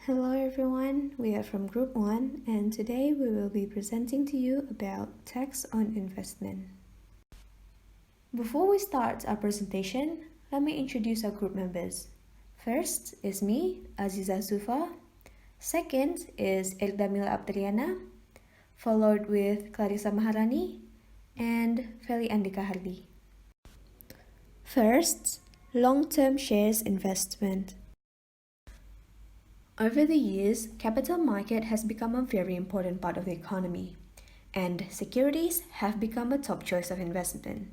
Hello everyone, we are from Group 1 and today we will be presenting to you about tax on investment. Before we start our presentation, let me introduce our group members. First is me, Aziza Zufa. Second is Eldamila Abdriana, followed with Clarissa Maharani and Feli Andika Harli. First, long-term shares investment. Over the years, capital market has become a very important part of the economy, and securities have become a top choice of investment.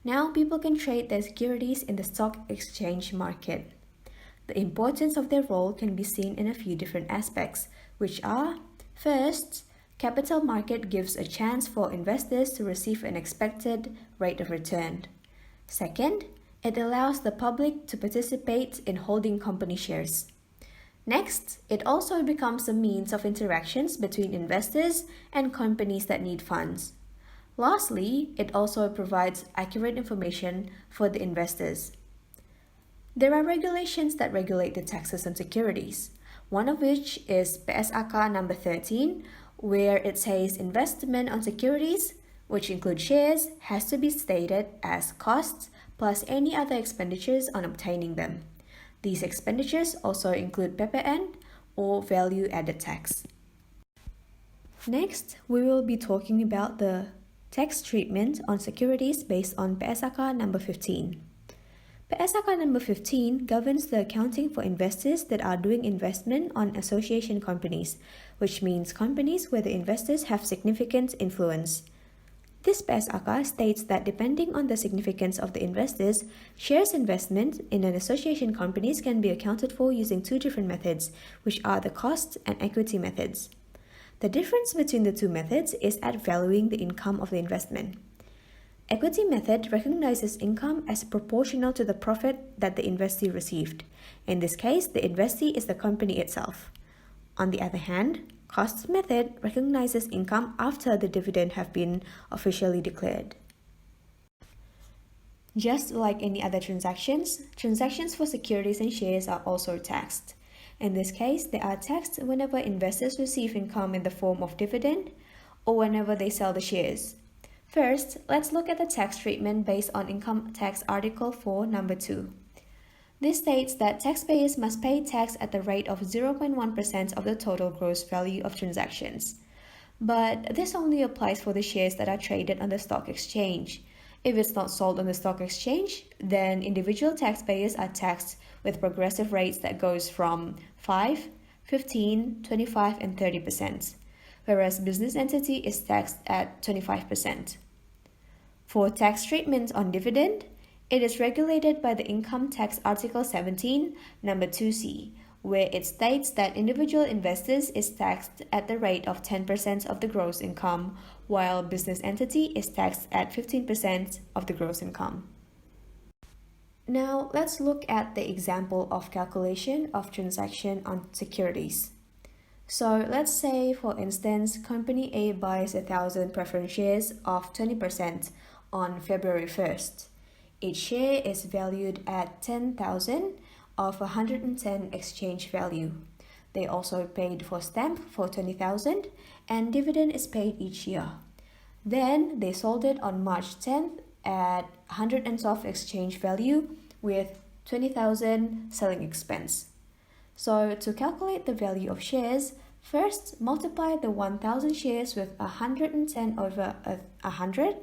Now people can trade their securities in the stock exchange market. The importance of their role can be seen in a few different aspects, which are: first, capital market gives a chance for investors to receive an expected rate of return. Second, it allows the public to participate in holding company shares. Next, it also becomes a means of interactions between investors and companies that need funds. Lastly, it also provides accurate information for the investors. There are regulations that regulate the taxes on securities, one of which is PSAK number 13, where it says investment on securities, which include shares, has to be stated as costs plus any other expenditures on obtaining them. These expenditures also include PPN or value-added tax. Next, we will be talking about the tax treatment on securities based on PSAK number 15. PSAK number 15 governs the accounting for investors that are doing investment on association companies, which means companies where the investors have significant influence. This PSAK states that depending on the significance of the investors, shares investment in an association companies can be accounted for using two different methods, which are the cost and equity methods. The difference between the two methods is at valuing the income of the investment. Equity method recognizes income as proportional to the profit that the investee received. In this case, the investee is the company itself. On the other hand, cost method recognizes income after the dividend have been officially declared. Just like any other transactions for securities and shares are also taxed. In this case, they are taxed whenever investors receive income in the form of dividend or whenever they sell the shares. First, let's look at the tax treatment based on Income Tax Article 4, number 2. This states that taxpayers must pay tax at the rate of 0.1% of the total gross value of transactions. But this only applies for the shares that are traded on the stock exchange. If it's not sold on the stock exchange, then individual taxpayers are taxed with progressive rates that goes from 5, 15, 25, and 30%, whereas business entity is taxed at 25%. For tax treatment on dividend, it is regulated by the Income Tax Article 17, number 2C, where it states that individual investors is taxed at the rate of 10% of the gross income, while business entity is taxed at 15% of the gross income. Now, let's look at the example of calculation of transaction on securities. So, let's say, for instance, Company A buys 1,000 preference shares of 20% on February 1st. Each share is valued at 10,000 of 110 exchange value. They also paid for stamp for 20,000 and dividend is paid each year. Then they sold it on March 10th at 112 exchange value with 20,000 selling expense. So to calculate the value of shares, first multiply the 1,000 shares with 110 over 100,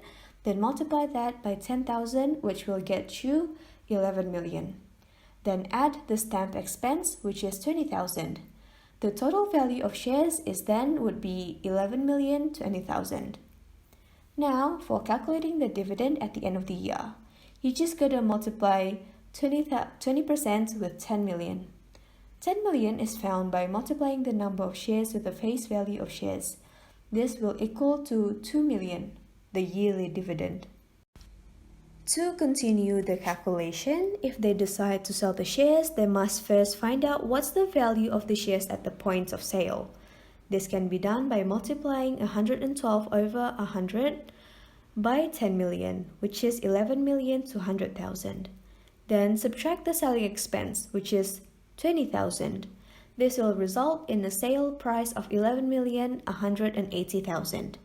then multiply that by 10,000, which will get you 11 million. Then add the stamp expense, which is 20,000. The total value of shares would be 11,020,000. Now, for calculating the dividend at the end of the year, you just gotta multiply 20% with 10 million. 10 million is found by multiplying the number of shares with the face value of shares. This will equal to 2 million, the yearly dividend. To continue the calculation, if they decide to sell the shares, they must first find out what's the value of the shares at the point of sale. This can be done by multiplying 112 over 100 by 10 million, which is 11,200,000. Then subtract the selling expense, which is 20,000. This will result in a sale price of 11,180,000.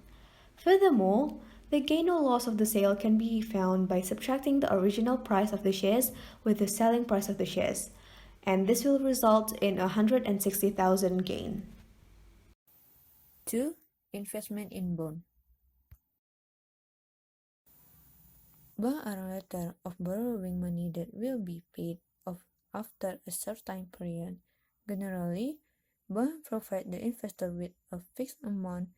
Furthermore, the gain or loss of the sale can be found by subtracting the original price of the shares with the selling price of the shares, and this will result in 160,000 gain. 2. Investment in bond. Bonds are a letter of borrowing money that will be paid off after a certain period. Generally, bonds provide the investor with a fixed amount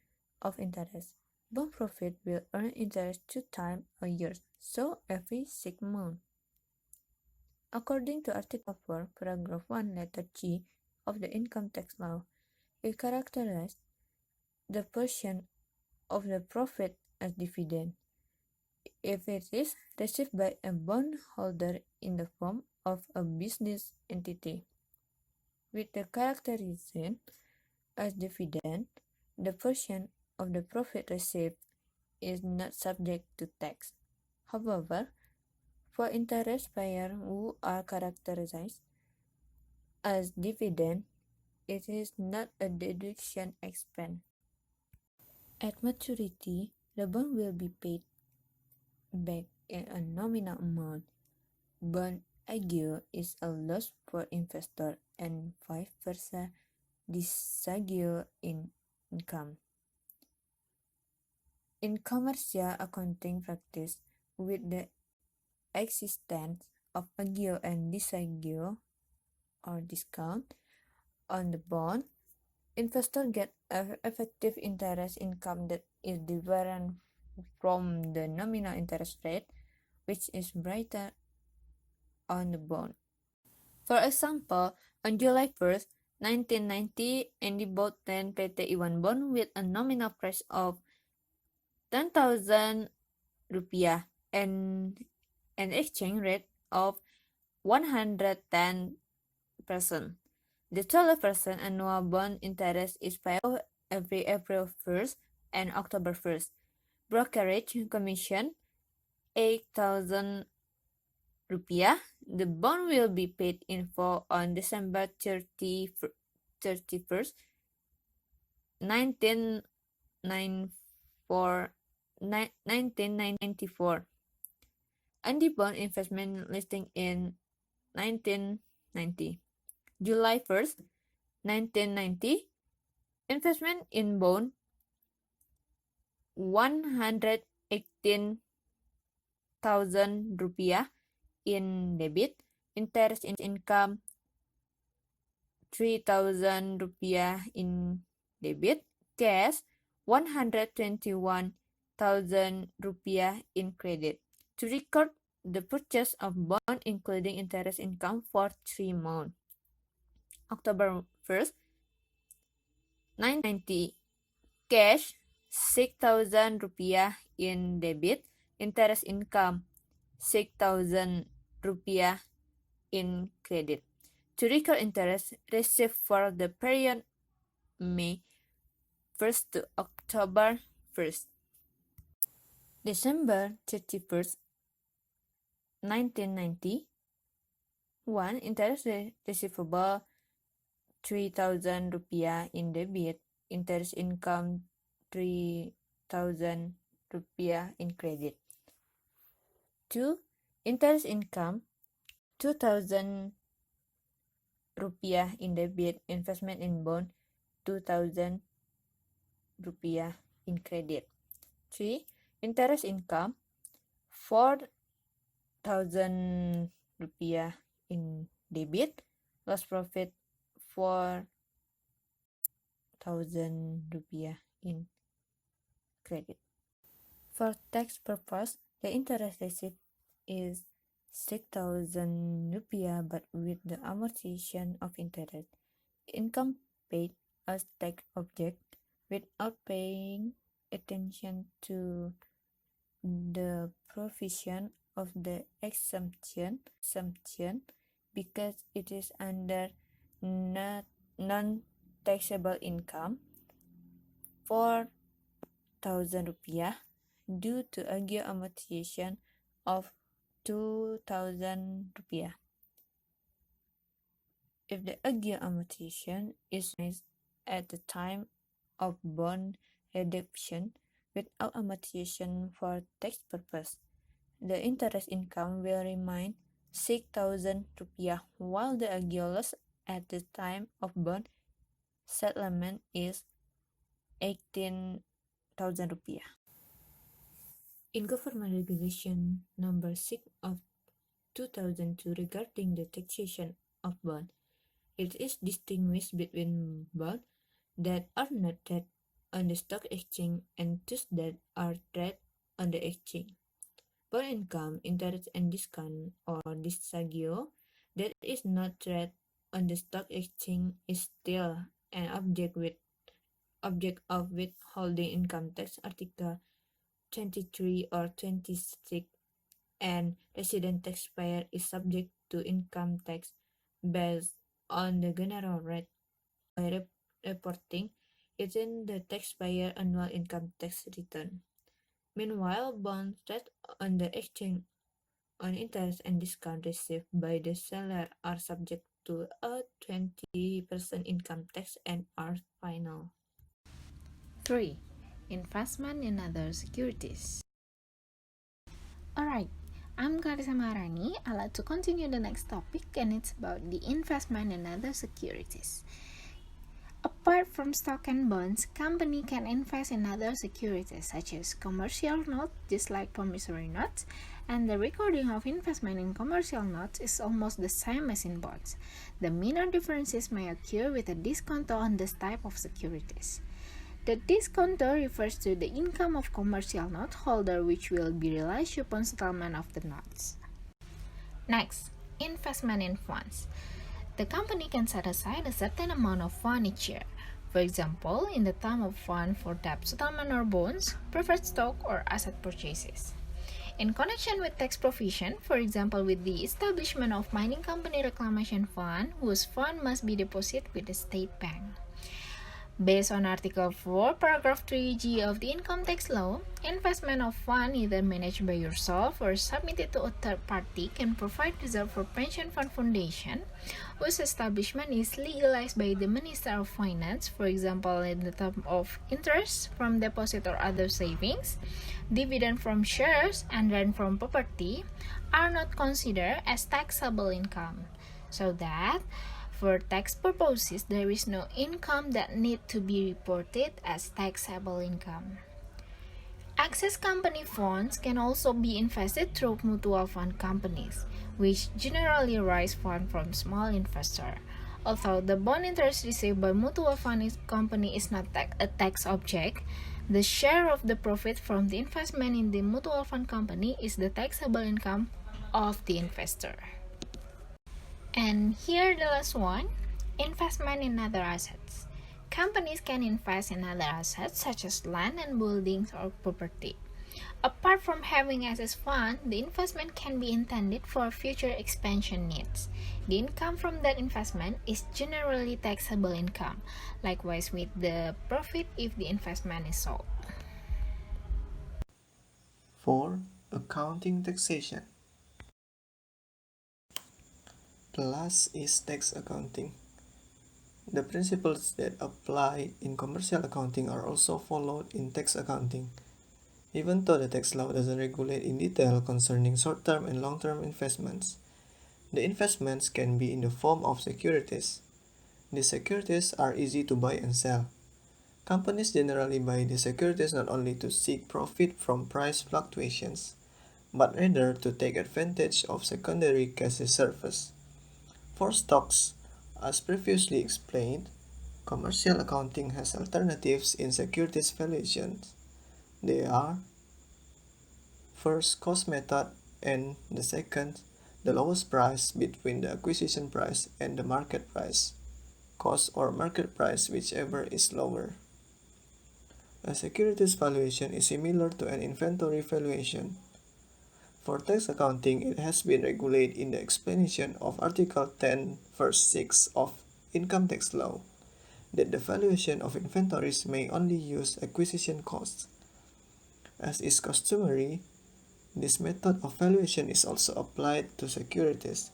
of interest. Bond profit will earn interest 2 times a year, so every 6 months. According to Article 4, Paragraph 1, Letter G of the Income Tax Law, it characterizes the portion of the profit as dividend if it is received by a bondholder in the form of a business entity. With the characterization as dividend, the portion of the profit received is not subject to tax. However, for interest payers who are characterized as dividend, it is not a deduction expense. At maturity, the bond will be paid back in a nominal amount. Bond aggio is a loss for investor and vice versa disaggio in income. In commercial accounting practice, with the existence of aggio and disaggio or discount on the bond, investors get effective interest income that is different from the nominal interest rate, which is brighter on the bond. For example, on July 1st, 1990, Andy bought 10 PT Iwan bond with a nominal price of 10,000 rupiah and an exchange rate of 110%. The 12% annual bond interest is payable every April 1st and October 1st. Brokerage commission 8,000 rupiah. The bond will be paid in full on December 31st, 1994. And the bond investment listing in 1990. July 1st, 1990. Investment in bond 118,000 rupiah in debit. Interest income 3,000 rupiah in debit. Cash 121,000 rupiah in credit. To record the purchase of bond including interest income for 3 months. October 1st, 990. Cash 6,000 rupiah in debit. Interest income 6,000 rupiah in credit. To record interest received for the period May 1st to October 1st. December 31st, 1990. 1. Interest receivable 3,000 rupiah in debit. Interest income 3,000 rupiah in credit. 2. Interest income 2,000 rupiah in debit. Investment in bond 2,000 rupiah in credit. 3. Interest income 4,000 rupiah in debit. Loss profit 4,000 rupiah in credit. For tax purpose, the interest received is 6,000 rupiah, but with the amortization of interest. Income paid as tax object without paying attention to the provision of the exemption because it is under non-taxable income 4,000 rupiah due to aggio amortization of 2,000 rupiah. If the aggio amortization is made at the time of bond redemption without amortization for tax purpose, the interest income will remain 6,000 rupiah, while the aggio loss at the time of bond settlement is 18,000 rupiah. In Government Regulation Number 6 of 2002 regarding the taxation of bond, it is distinguished between bonds that are not traded on the stock exchange and those that are traded on the exchange. Bond income, interest and discount, or disagio, that is not traded on the stock exchange is still an object of withholding income tax Article 23 or 26, and resident taxpayer is subject to income tax based on the general rate by reporting it in the taxpayer annual income tax return. Meanwhile, bonds traded on the exchange on interest and discount received by the seller are subject to a 20% income tax and are final. 3. Investment in other securities. Alright, I'm Clarissa Maharani. I'd like to continue the next topic, and it's about the investment in other securities. Apart from stock and bonds, company can invest in other securities such as commercial notes, just like promissory notes, and the recording of investment in commercial notes is almost the same as in bonds. The minor differences may occur with a discount on this type of securities. The discounto refers to the income of commercial note holder, which will be realized upon settlement of the notes. Next, investment in funds. The company can set aside a certain amount of fund each year. For example, in the term of fund for debt settlement or bonds, preferred stock, or asset purchases. In connection with tax provision, for example with the establishment of mining company reclamation fund, whose fund must be deposited with the state bank. Based on Article 4, Paragraph 3G of the Income Tax Law, investment of fund either managed by yourself or submitted to a third party can provide reserve for pension fund foundation, whose establishment is legalized by the Minister of Finance, for example in the term of interest from deposit or other savings, dividend from shares, and rent from property, are not considered as taxable income, so that for tax purposes, there is no income that need to be reported as taxable income. Access company funds can also be invested through mutual fund companies, which generally raise funds from small investors. Although the bond interest received by mutual fund company is not a tax object, the share of the profit from the investment in the mutual fund company is the taxable income of the investor. And here the last one, investment in other assets. Companies can invest in other assets such as land and buildings or property. Apart from having assets fund, the investment can be intended for future expansion needs. The income from that investment is generally taxable income, likewise with the profit if the investment is sold. 4. Accounting taxation. The last is tax accounting. The principles that apply in commercial accounting are also followed in tax accounting. Even though the tax law doesn't regulate in detail concerning short-term and long-term investments, the investments can be in the form of securities. These securities are easy to buy and sell. Companies generally buy the securities not only to seek profit from price fluctuations, but rather to take advantage of secondary cash reserves. For stocks, as previously explained, commercial accounting has alternatives in securities valuations. They are: first, cost method, and the second, the lowest price between the acquisition price and the market price, cost or market price, whichever is lower. A securities valuation is similar to an inventory valuation. For tax accounting, it has been regulated in the explanation of Article 10, verse 6 of Income Tax Law, that the valuation of inventories may only use acquisition costs. As is customary, this method of valuation is also applied to securities.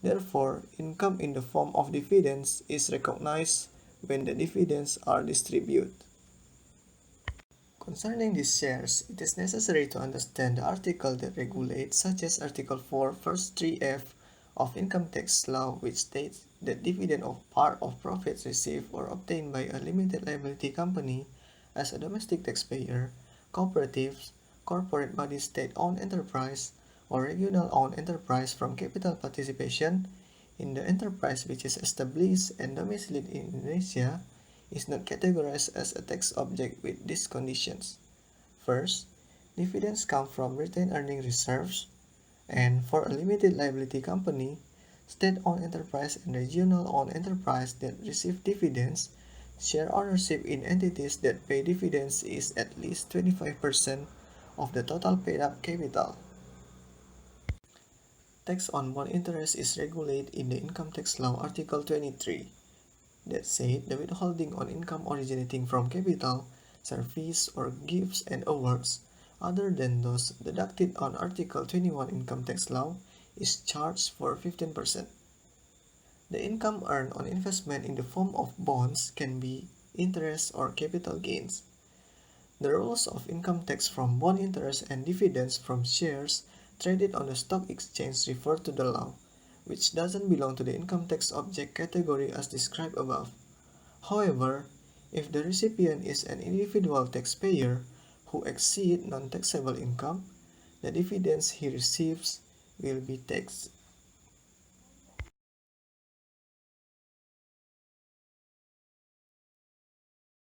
Therefore, income in the form of dividends is recognized when the dividends are distributed. Concerning these shares, it is necessary to understand the article that regulates, such as Article 4, First 3F of Income Tax Law, which states that dividend of part of profits received or obtained by a limited liability company as a domestic taxpayer, cooperatives, corporate body state-owned enterprise, or regional-owned enterprise from capital participation in the enterprise which is established and domiciled in Indonesia is not categorized as a tax object with these conditions. First, dividends come from retained earning reserves, and for a limited liability company, state-owned enterprise and regional-owned enterprise that receive dividends, share ownership in entities that pay dividends is at least 25% of the total paid-up capital. Tax on bond interest is regulated in the Income Tax Law Article 23. That said, the withholding on income originating from capital, service, or gifts and awards, other than those deducted on Article 21 Income Tax Law, is charged for 15%. The income earned on investment in the form of bonds can be interest or capital gains. The rules of income tax from bond interest and dividends from shares traded on the stock exchange refer to the law, which doesn't belong to the income tax object category as described above. However, if the recipient is an individual taxpayer who exceeds non-taxable income, the dividends he receives will be taxed.